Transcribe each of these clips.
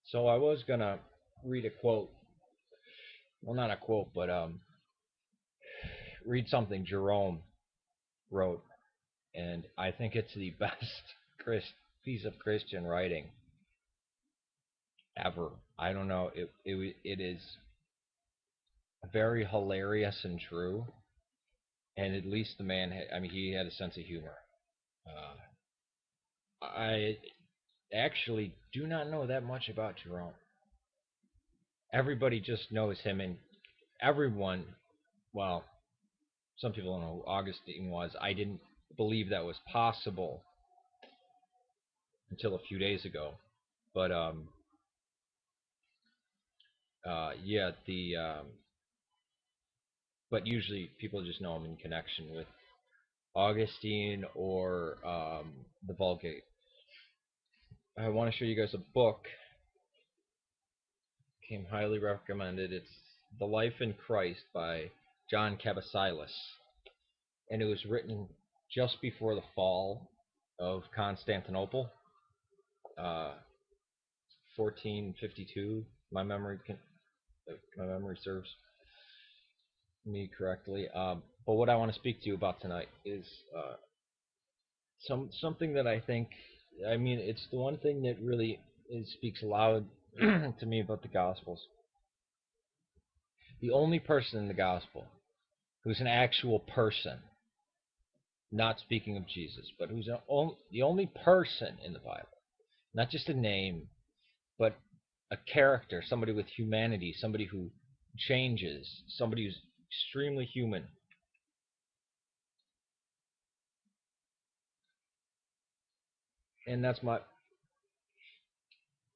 So I was gonna read a quote. Well, not a quote, but read something Jerome wrote, and I think it's the best piece of Christian writing ever. I don't know. It is very hilarious and true, and at least the man had, I mean, he had a sense of humor. I actually do not know that much about Jerome. Everybody just knows him, and everyone, well, some people don't know who Augustine was. I didn't believe that was possible until a few days ago. But yeah, the but usually people just know him in connection with Augustine or the Vulgate. I want to show you guys a book. Came highly recommended. It's The Life in Christ by John Cabasilas, and it was written just before the fall of Constantinople, uh, 1452. My memory serves me correctly. But what I want to speak to you about tonight is something that I think. I mean, it's the one thing that really speaks loud to me about the Gospels. The only person in the Gospel who's an actual person, not speaking of Jesus, but the only person in the Bible, not just a name, but a character, somebody with humanity, somebody who changes, somebody who's extremely human. And that's my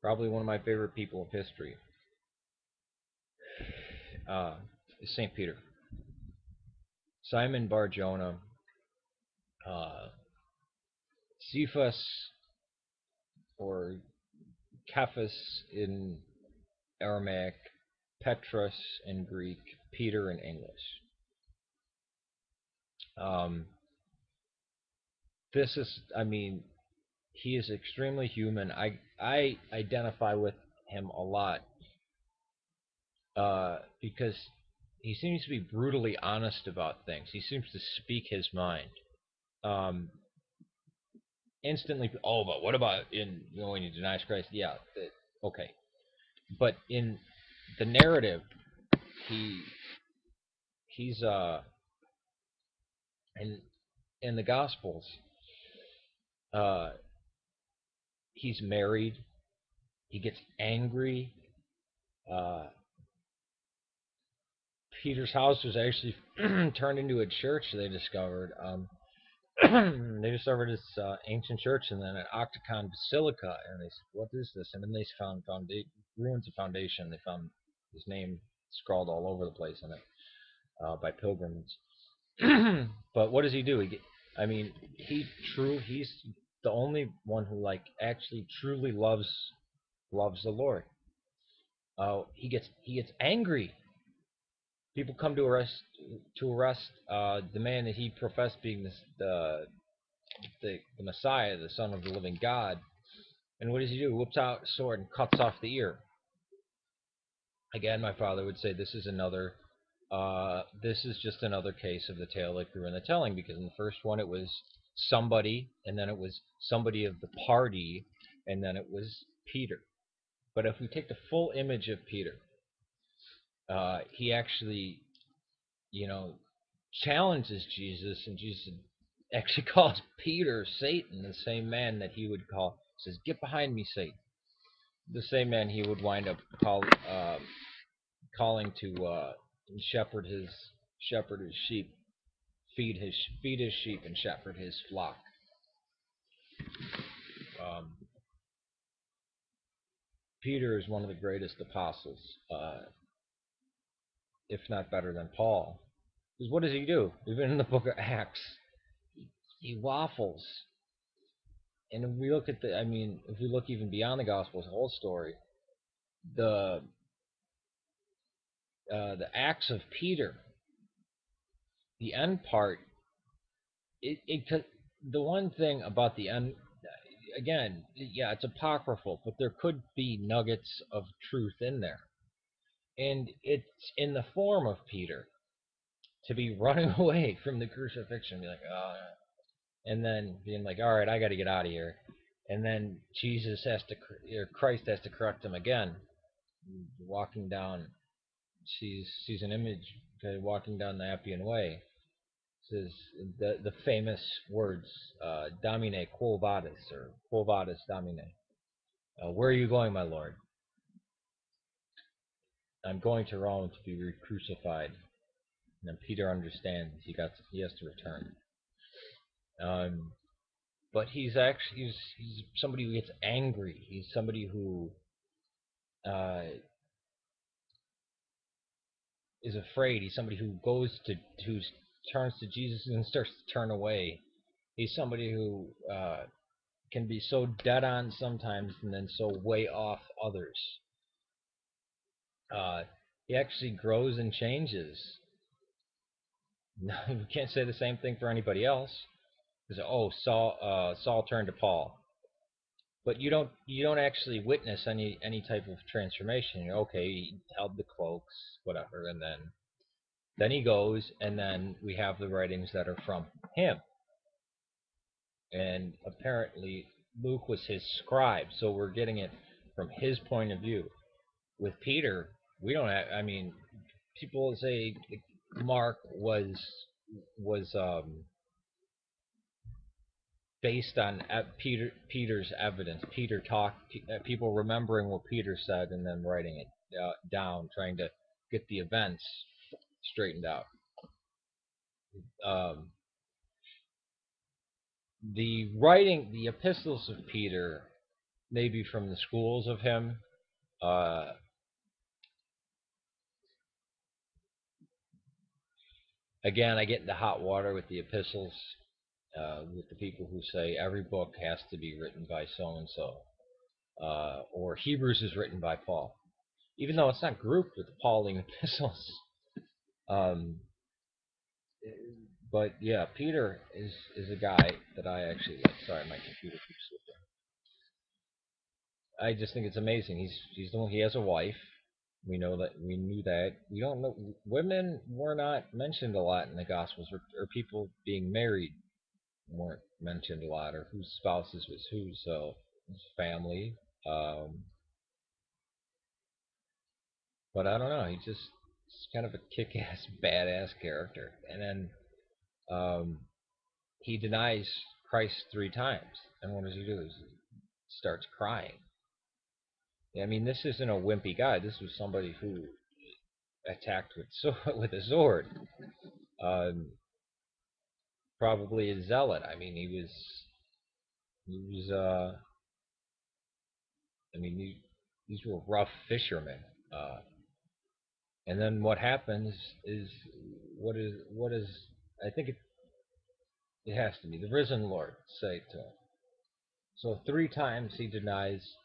probably one of my favorite people of history, uh, is Saint Peter. Simon Bar Jonah, uh, Cephas or Cephas in Aramaic, Petrus in Greek, Peter in English. Um, this is, I mean, he is extremely human. I identify with him a lot because he seems to be brutally honest about things. He seems to speak his mind. Um, Instantly, oh, but what about in when he denies Christ? Yeah, okay, but in the narrative, he he's in in the Gospels, uh, he's married. He gets angry. Uh, Peter's house was actually turned into a church. They discovered. They discovered this ancient church and then an octagon basilica, and they said, "What is this?" And then they found ruins of foundation. They found his name scrawled all over the place in it by pilgrims. But what does he do? I mean, he's the only one who like actually truly loves the Lord. He gets angry. People come to arrest the man that he professed being the Messiah, the Son of the living God. And what does he do? He whips out a sword and cuts off the ear. Again, my father would say this is just another case of the tale that grew in the telling, because in the first one it was somebody, and then it was somebody of the party, and then it was Peter. But if we take the full image of Peter, he actually, you know, challenges Jesus, and Jesus actually calls Peter Satan, the same man that he would call, says, "Get behind me, Satan." The same man he would wind up calling to shepherd his sheep, feed his sheep, and shepherd his flock. Um, Peter is one of the greatest apostles, if not better than Paul. Because what does he do? Even in the book of Acts, he waffles. And if we look at if we look even beyond the Gospels, the whole story, the the Acts of Peter, the end part, it the one thing about the end, again, yeah, it's apocryphal, but there could be nuggets of truth in there. And it's in the form of Peter to be running away from the crucifixion, be like, oh, and then being like, all right, I got to get out of here. And then or Christ has to correct him again, walking down. Sees an image walking down the Appian Way. It says the famous words, Domine quo vadis, or quo vadis Domine. Where are you going, my Lord? I'm going to Rome to be crucified. And then Peter understands he has to return. But he's somebody who gets angry. He's somebody who uh, is afraid. He's somebody who turns to Jesus and starts to turn away. He's somebody who can be so dead on sometimes and then so way off others. He actually grows and changes. We can't say the same thing for anybody else. Because Saul turned to Paul, but you don't actually witness any type of transformation. Okay, he held the cloaks, whatever, and then he goes, and then we have the writings that are from him. And apparently Luke was his scribe, so we're getting it from his point of view. With Peter, we don't have, I mean, people say Mark was based on Peter's evidence. Peter talked, people remembering what Peter said and then writing it down, trying to get the events straightened out. The epistles of Peter, maybe from the schools of him. Again, I get into hot water with the epistles, with the people who say every book has to be written by so and so, or Hebrews is written by Paul, even though it's not grouped with the Pauline epistles. Um, but yeah, Peter is a guy that I actually like. Sorry, my computer keeps slipping. I just think it's amazing. He has a wife. We knew that. We don't know, women were not mentioned a lot in the Gospels, or people being married weren't mentioned a lot, or whose spouses was who. So family. Um, but I don't know. He's kind of a kick-ass, badass character. And then he denies Christ 3 times. And what does he do? He starts crying. I mean, this isn't a wimpy guy. This was somebody who attacked with a sword. Um, Probably a zealot. I mean, he was. I mean, these were rough fishermen. Uh, and then what happens is what is. I think it has to be the risen Lord say to him. So 3 times he denies.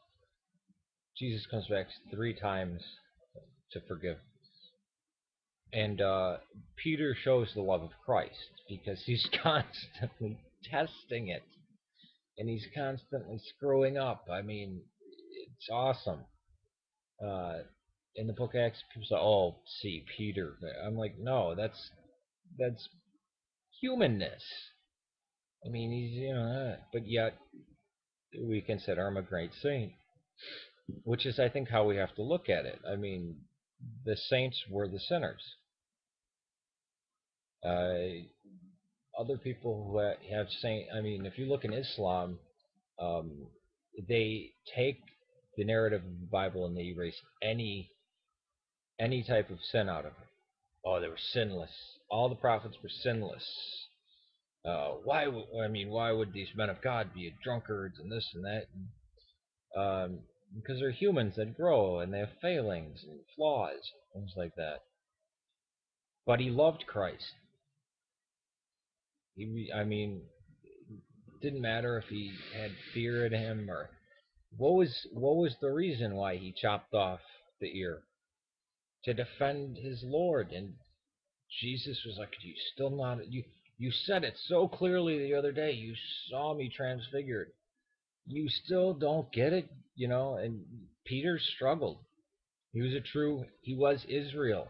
Jesus comes back 3 times to forgive. And Peter shows the love of Christ because he's constantly testing it, and he's constantly screwing up. I mean, it's awesome. Uh, in the book of Acts, people say, "Oh, see Peter." I'm like, no, that's humanness. I mean, but yet we consider him a great saint, which is, I think, how we have to look at it. I mean, the saints were the sinners. Other people who have saint, I mean, if you look in Islam, um, they take the narrative of the Bible and they erase any type of sin out of it. Oh, they were sinless. All the prophets were sinless. Why would these men of God be drunkards and this and that? Because they're humans that grow and they have failings and flaws, things like that. But he loved Christ. I mean, it didn't matter if he had fear in him, or what was the reason why he chopped off the ear? To defend his Lord. And Jesus was like, "Do you still not? You said it so clearly the other day. You saw me transfigured. you still don't get it, and Peter struggled. He was Israel,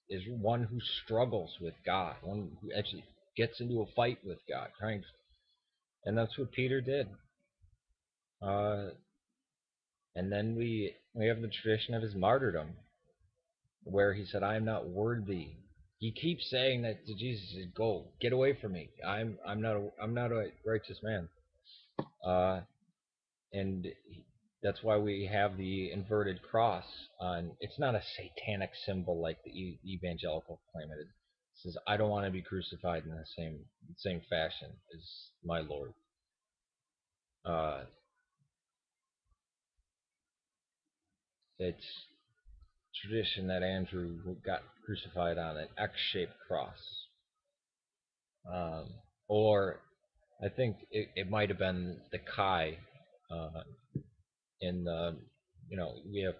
is one who struggles with God, one who actually gets into a fight with God, trying, and that's what Peter did. Uh, and then we have the tradition of his martyrdom, where he said, "I am not worthy." He keeps saying that to Jesus, "Go, get away from me. I'm not a righteous man." Uh, and that's why we have the inverted cross on. It's not a satanic symbol like the evangelical claim it is. It says, "I don't want to be crucified in the same fashion as my Lord." Uh, it's tradition that Andrew got crucified on an X-shaped cross, um, or I think it might have been the Chi uh, in the, we have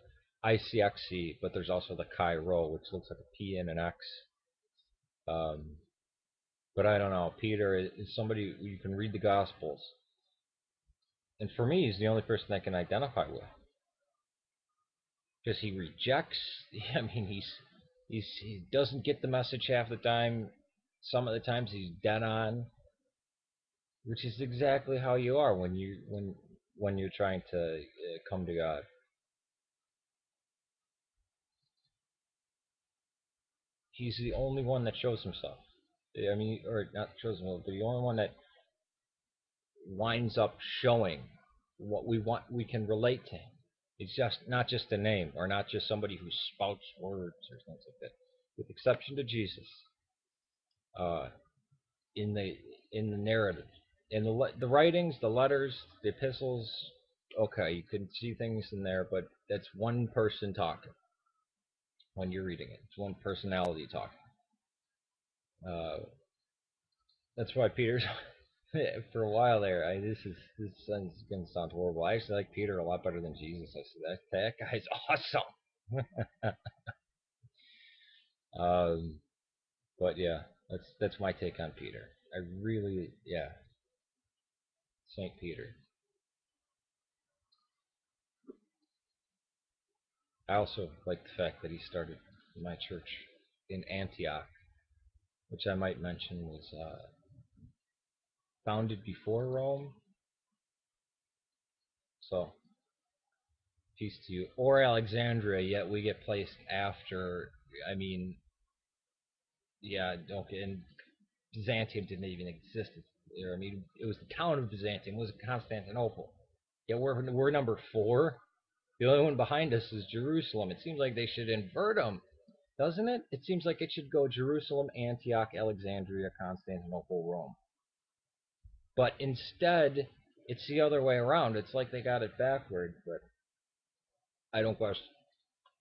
ICXC, but there's also the Chi Rho, which looks like a P and an X. Um, but I don't know. Peter is somebody you can read the Gospels, and for me, he's the only person I can identify with because he rejects. I mean, he doesn't get the message half the time. Some of the times he's dead on, which is exactly how you are when you're trying to come to God. He's the only one that shows himself. I mean, or not shows himself, but the only one that winds up showing what we want. We can relate to him. It's just not just a name, or not just somebody who spouts words or things like that. With exception to Jesus, uh, in the in the narrative, in the writings, the letters, the epistles. Okay, you can see things in there, but that's one person talking when you're reading it. It's one personality talking. Uh, that's why Peter's for a while there. This is gonna sound horrible. I actually like Peter a lot better than Jesus. I said that guy's awesome. um, but yeah, that's my take on Peter. I really, yeah, Saint Peter. I also like the fact that he started my church in Antioch, which I might mention was founded before Rome. So peace to you. Or Alexandria, yet we get placed after. I mean, yeah, okay, and Byzantium didn't even exist. I mean, it was the town of Byzantium, it was Constantinople. Yeah, we're number 4. The only one behind us is Jerusalem. It seems like they should invert them, doesn't it? It seems like it should go Jerusalem, Antioch, Alexandria, Constantinople, Rome. But instead, it's the other way around. It's like they got it backwards, but I don't question.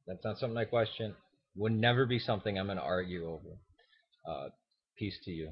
That's not something I question. Would never be something I'm going to argue over. Uh, peace to you.